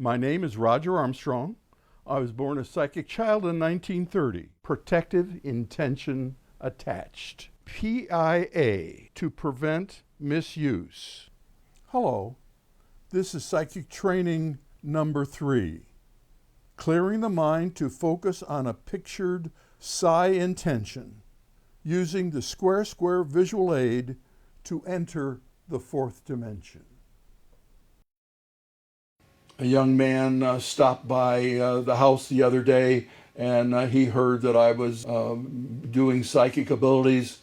My name is Roger Armstrong. I was born a psychic child in 1930. Protective intention attached. PIA, to prevent misuse. Hello, this is psychic training number 3. Clearing the mind to focus on a pictured psi intention, using the square visual aid to enter the 4th dimension. A young man stopped by the house the other day, and he heard that I was doing psychic abilities,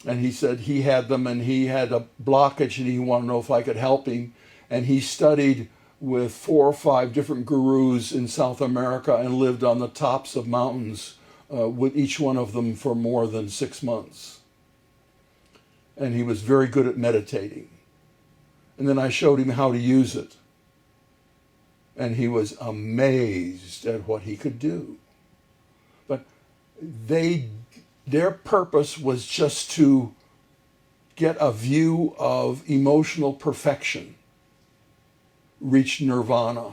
and he said he had them and he had a blockage and he wanted to know if I could help him. And he studied with 4 or 5 different gurus in South America and lived on the tops of mountains with each one of them for more than 6 months. And he was very good at meditating. And then I showed him how to use it. And he was amazed at what he could do. But their purpose was just to get a view of emotional perfection, reach nirvana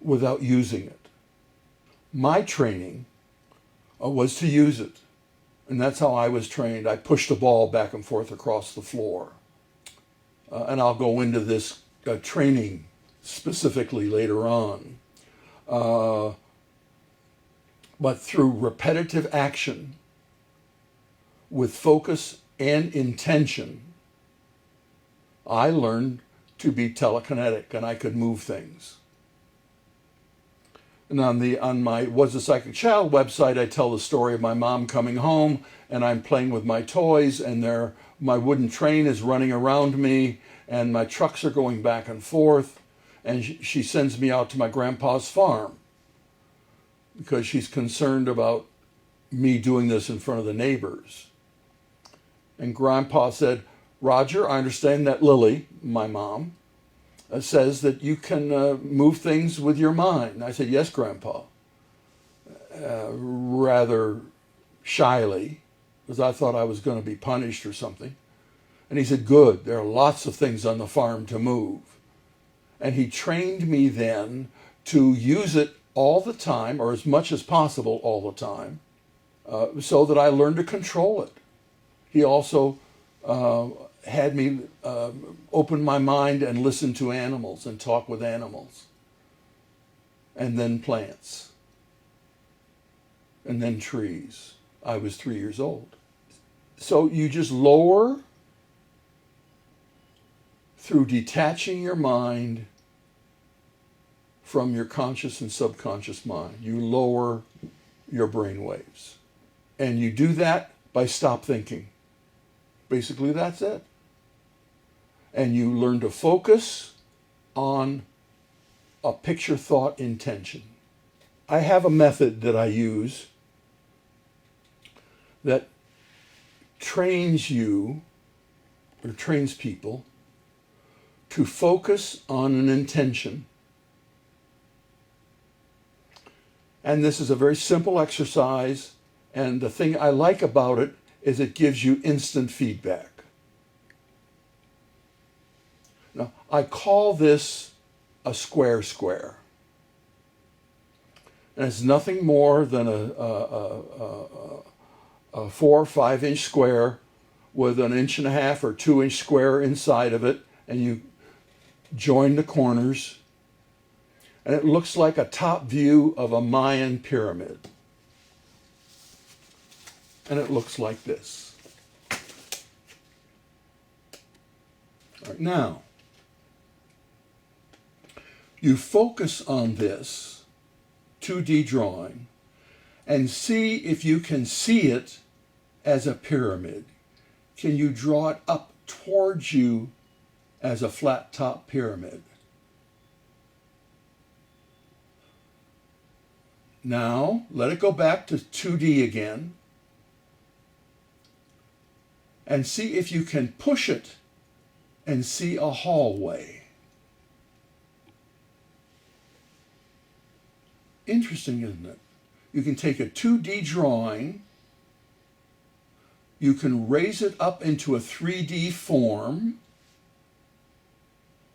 without using it. My training was to use it. And that's how I was trained. I pushed the ball back and forth across the floor. And I'll go into this training specifically later on. But through repetitive action, with focus and intention, I learned to be telekinetic and I could move things. And on my Was a Psychic Child website, I tell the story of my mom coming home and I'm playing with my toys and my wooden train is running around me and my trucks are going back and forth. And she sends me out to my grandpa's farm because she's concerned about me doing this in front of the neighbors. And Grandpa said, "Roger, I understand that Lily, my mom, says that you can move things with your mind." I said, "Yes, Grandpa," rather shyly, because I thought I was going to be punished or something. And he said, "Good, there are lots of things on the farm to move." And he trained me then to use it all the time, or as much as possible all the time, so that I learned to control it. He also had me open my mind and listen to animals and talk with animals. And then plants. And then trees. I was 3 years old. So you just lower through detaching your mind from your conscious and subconscious mind. You lower your brain waves. And you do that by stop thinking. Basically, that's it. And you learn to focus on a picture, thought, intention. I have a method that I use that trains you, or trains people, to focus on an intention. And this is a very simple exercise, and the thing I like about it is it gives you instant feedback. Now, I call this a square. And it's nothing more than a 4 or 5 inch square with an 1.5 or 2 inch square inside of it, and you join the corners. And it looks like a top view of a Mayan pyramid. And it looks like this. All right, now, you focus on this 2D drawing and see if you can see it as a pyramid. Can you draw it up towards you as a flat top pyramid? Now, let it go back to 2D again and see if you can push it and see a hallway. Interesting, isn't it? You can take a 2D drawing, you can raise it up into a 3D form,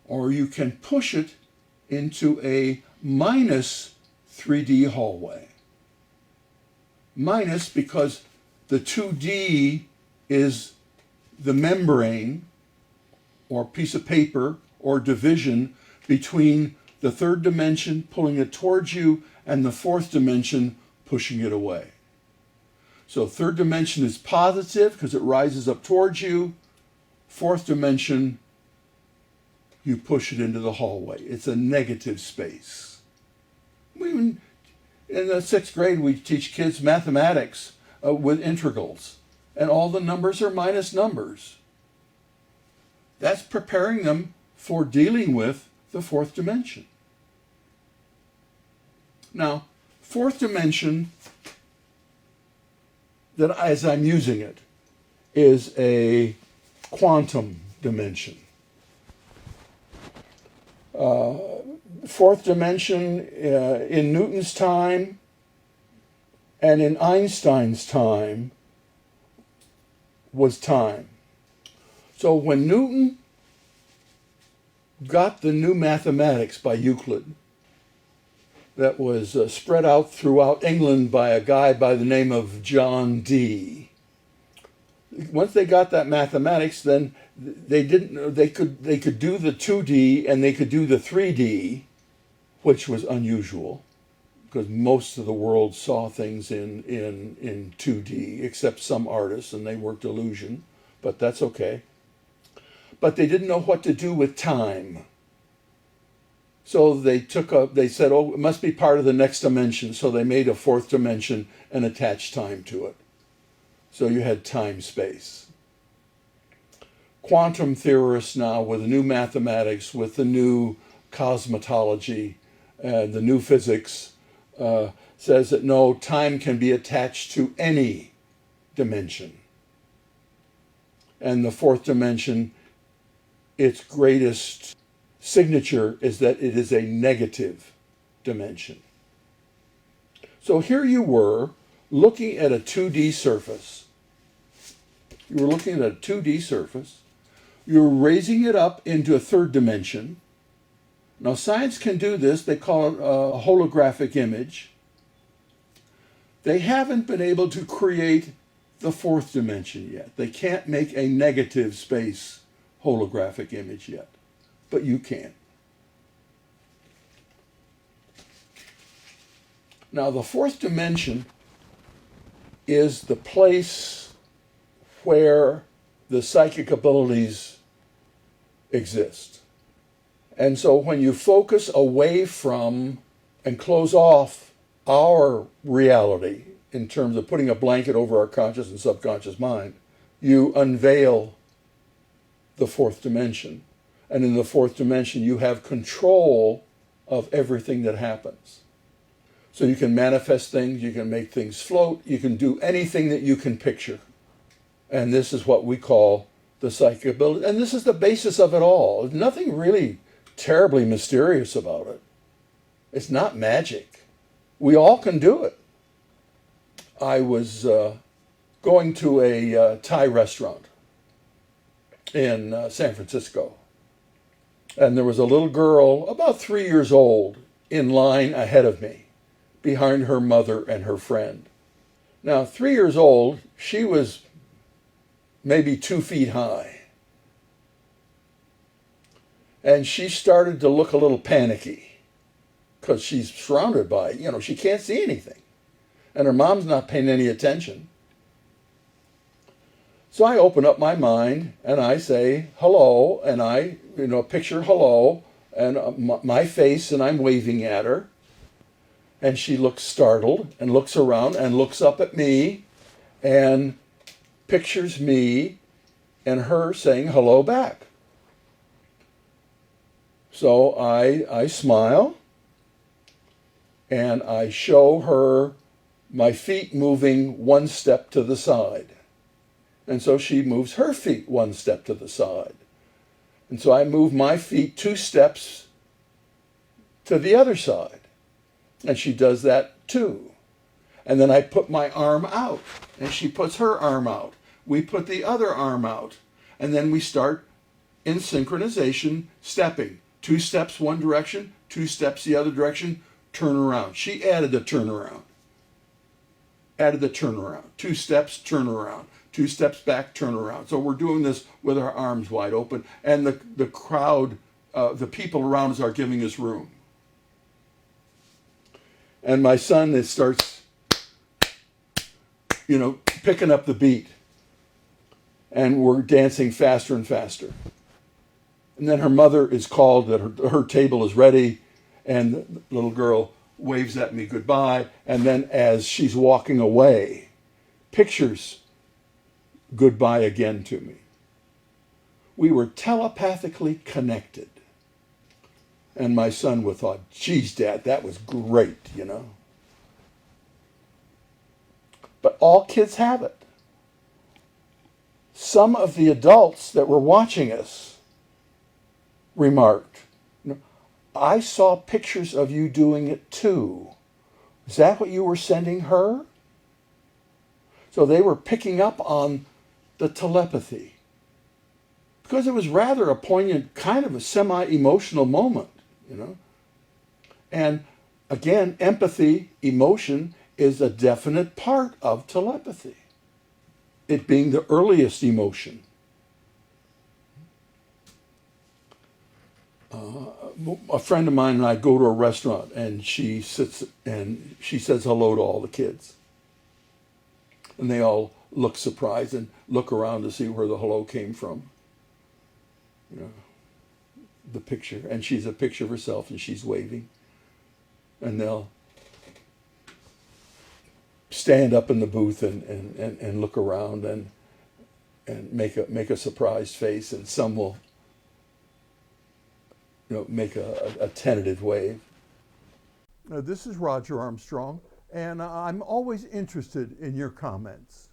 or you can push it into a minus 3D hallway. Minus because the 2D is the membrane or piece of paper or division between the third dimension pulling it towards you and the fourth dimension pushing it away. So third dimension is positive because it rises up towards you. Fourth dimension, you push it into the hallway. It's a negative space. In the 6th grade, we teach kids mathematics with integrals, and all the numbers are minus numbers. That's preparing them for dealing with the fourth dimension. Now, fourth dimension, that as I'm using it, is a quantum dimension. Fourth dimension in Newton's time and in Einstein's time was time. So when Newton got the new mathematics by Euclid, that was spread out throughout England by a guy by the name of John Dee. Once they got that mathematics, then they could do the 2D and they could do the 3D, which was unusual because most of the world saw things in 2D, except some artists, and they worked illusion, but that's okay. But they didn't know what to do with time. So they said, oh, it must be part of the next dimension. So they made a fourth dimension and attached time to it. So you had time space. Quantum theorists now, with the new mathematics, with the new cosmology, and the new physics, says that no, time can be attached to any dimension. And the fourth dimension, its greatest signature is that it is a negative dimension. So here you were looking at a 2D surface. You were looking at a 2D surface. You were raising it up into a third dimension. Now science can do this. They call it a holographic image. They haven't been able to create the fourth dimension yet. They can't make a negative space holographic image yet. But you can. Now the fourth dimension is the place where the psychic abilities exist. And so when you focus away from and close off our reality in terms of putting a blanket over our conscious and subconscious mind, you unveil the fourth dimension. And in the fourth dimension, you have control of everything that happens. So you can manifest things, you can make things float, you can do anything that you can picture. And this is what we call the psychic ability. And this is the basis of it all. There's nothing really terribly mysterious about it. It's not magic. We all can do it. I was going to a Thai restaurant in San Francisco. And there was a little girl, about 3 years old, in line ahead of me, behind her mother and her friend. Now, 3 years old, she was maybe 2 feet high. And she started to look a little panicky because she's surrounded by, she can't see anything. And her mom's not paying any attention. So I open up my mind and I say hello, and I picture hello and my face, and I'm waving at her. And she looks startled and looks around and looks up at me and pictures me and her saying hello back. So I smile and I show her my feet moving one step to the side. And so she moves her feet one step to the side. And so I move my feet 2 steps to the other side. And she does that too. And then I put my arm out, and she puts her arm out. We put the other arm out. And then we start in synchronization, stepping. 2 steps one direction, 2 steps the other direction, turn around. She added the turnaround. Added the turnaround. 2 steps, turn around. 2 steps back, turn around. So we're doing this with our arms wide open, and the crowd, the people around us are giving us room. And my son starts, picking up the beat, and we're dancing faster and faster. And then her mother is called that her table is ready, and the little girl waves at me goodbye, and then as she's walking away, pictures goodbye again to me. We were telepathically connected. And my son would thought, geez, Dad, that was great, But all kids have it. Some of the adults that were watching us remarked, I saw pictures of you doing it too. Is that what you were sending her? So they were picking up on the telepathy. Because it was rather a poignant, kind of a semi-emotional moment, And again, empathy, emotion, is a definite part of telepathy. It being the earliest emotion. A friend of mine and I go to a restaurant, and she sits and she says hello to all the kids. And they all look surprised and look around to see where the hello came from. The picture. And she's a picture of herself, and she's waving. And they'll stand up in the booth and look around and make a surprised face, and some will make a tentative wave. This is Roger Armstrong, and I'm always interested in your comments.